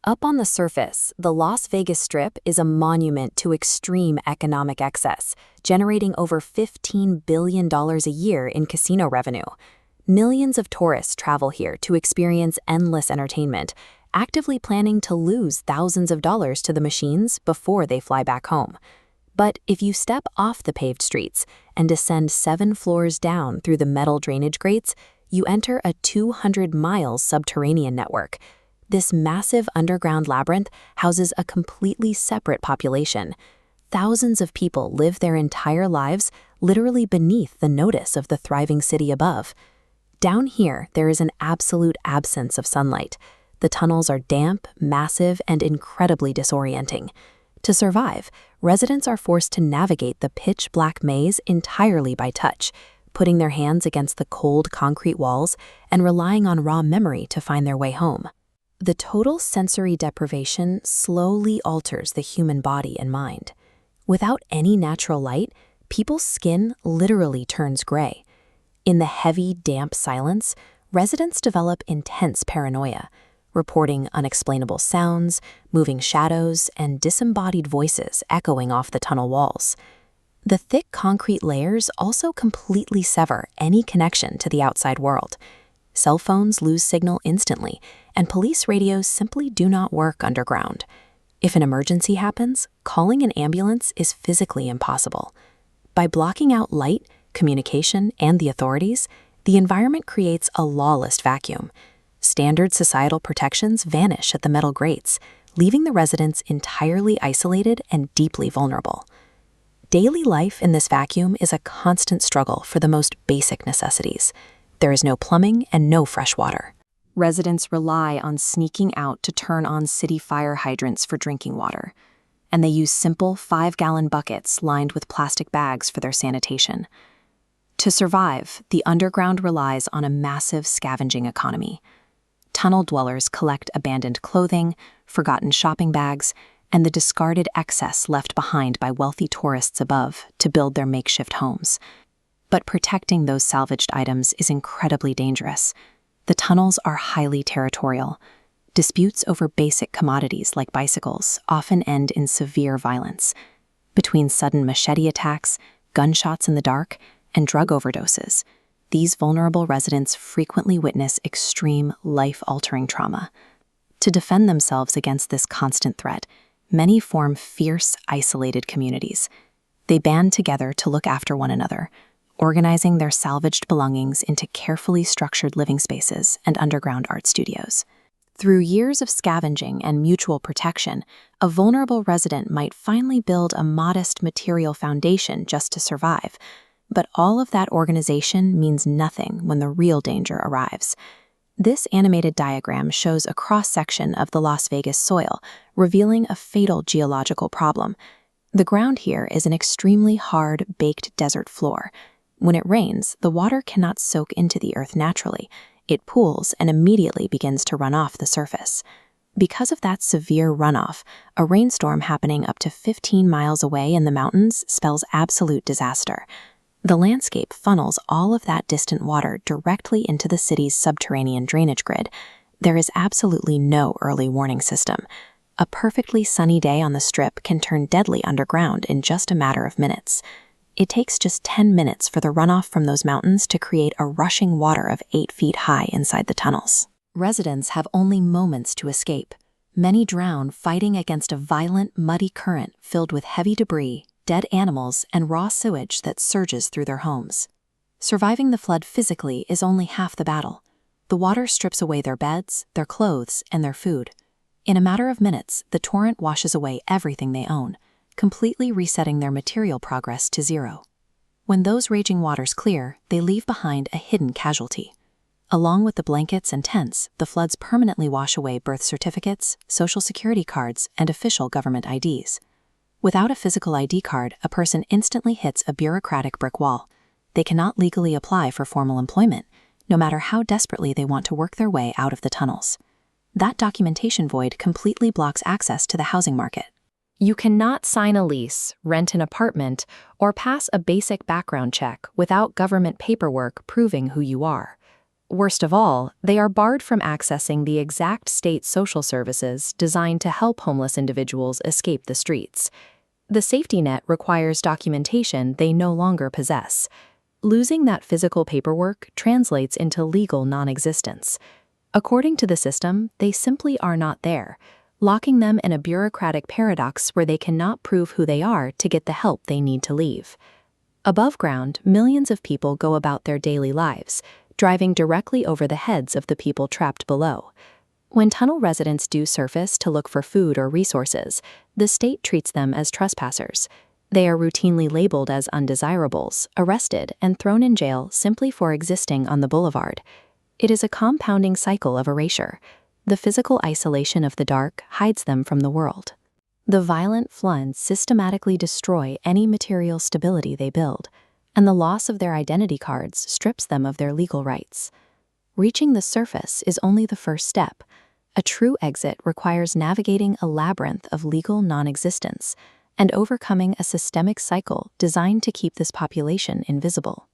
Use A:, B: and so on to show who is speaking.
A: Up on the surface, the Las Vegas Strip is a monument to extreme economic excess, generating over $15 billion a year in casino revenue. Millions of tourists travel here to experience endless entertainment, actively planning to lose thousands of dollars to the machines before they fly back home. But if you step off the paved streets and descend 7 floors down through the metal drainage grates, you enter a 200-mile subterranean network. This massive underground labyrinth houses a completely separate population. Thousands of people live their entire lives literally beneath the notice of the thriving city above. Down here, there is an absolute absence of sunlight. The tunnels are damp, massive, and incredibly disorienting. To survive, residents are forced to navigate the pitch-black maze entirely by touch, putting their hands against the cold concrete walls and relying on raw memory to find their way home. The total sensory deprivation slowly alters the human body and mind. Without any natural light, people's skin literally turns gray. In the heavy, damp silence, residents develop intense paranoia, reporting unexplainable sounds, moving shadows, and disembodied voices echoing off the tunnel walls. The thick concrete layers also completely sever any connection to the outside world. Cell phones lose signal instantly, and police radios simply do not work underground. If an emergency happens, calling an ambulance is physically impossible. By blocking out light, communication, and the authorities, the environment creates a lawless vacuum. Standard societal protections vanish at the metal grates, leaving the residents entirely isolated and deeply vulnerable. Daily life in this vacuum is a constant struggle for the most basic necessities. There is no plumbing and no fresh water. Residents rely on sneaking out to turn on city fire hydrants for drinking water, and they use simple 5-gallon buckets lined with plastic bags for their sanitation. To survive, the underground relies on a massive scavenging economy. Tunnel dwellers collect abandoned clothing, forgotten shopping bags, and the discarded excess left behind by wealthy tourists above to build their makeshift homes. But protecting those salvaged items is incredibly dangerous. The tunnels are highly territorial. Disputes over basic commodities like bicycles often end in severe violence. Between sudden machete attacks, gunshots in the dark, and drug overdoses, these vulnerable residents frequently witness extreme, life-altering trauma. To defend themselves against this constant threat, many form fierce, isolated communities. They band together to look after one another, organizing their salvaged belongings into carefully structured living spaces and underground art studios. Through years of scavenging and mutual protection, a vulnerable resident might finally build a modest material foundation just to survive. But all of that organization means nothing when the real danger arrives. This animated diagram shows a cross-section of the Las Vegas soil, revealing a fatal geological problem. The ground here is an extremely hard, baked desert floor. When it rains, the water cannot soak into the earth naturally. It pools and immediately begins to run off the surface. Because of that severe runoff, a rainstorm happening up to 15 miles away in the mountains spells absolute disaster. The landscape funnels all of that distant water directly into the city's subterranean drainage grid. There is absolutely no early warning system. A perfectly sunny day on the Strip can turn deadly underground in just a matter of minutes. It takes just 10 minutes for the runoff from those mountains to create a rushing water of 8 feet high inside the tunnels. Residents have only moments to escape. Many drown fighting against a violent, muddy current filled with heavy debris, dead animals, and raw sewage that surges through their homes. Surviving the flood physically is only half the battle. The water strips away their beds, their clothes, and their food. In a matter of minutes, the torrent washes away everything they own, completely resetting their material progress to zero. When those raging waters clear, they leave behind a hidden casualty. Along with the blankets and tents, the floods permanently wash away birth certificates, social security cards, and official government IDs. Without a physical ID card, a person instantly hits a bureaucratic brick wall. They cannot legally apply for formal employment, no matter how desperately they want to work their way out of the tunnels. That documentation void completely blocks access to the housing market. You cannot sign a lease, rent an apartment, or pass a basic background check without government paperwork proving who you are. Worst of all, they are barred from accessing the exact state social services designed to help homeless individuals escape the streets. The safety net requires documentation they no longer possess. Losing that physical paperwork translates into legal non-existence. According to the system, they simply are not there, locking them in a bureaucratic paradox where they cannot prove who they are to get the help they need to leave. Above ground, millions of people go about their daily lives, driving directly over the heads of the people trapped below. When tunnel residents do surface to look for food or resources, the state treats them as trespassers. They are routinely labeled as undesirables, arrested, and thrown in jail simply for existing on the boulevard. It is a compounding cycle of erasure. The physical isolation of the dark hides them from the world. The violent floods systematically destroy any material stability they build, and the loss of their identity cards strips them of their legal rights. Reaching the surface is only the first step. A true exit requires navigating a labyrinth of legal non-existence and overcoming a systemic cycle designed to keep this population invisible.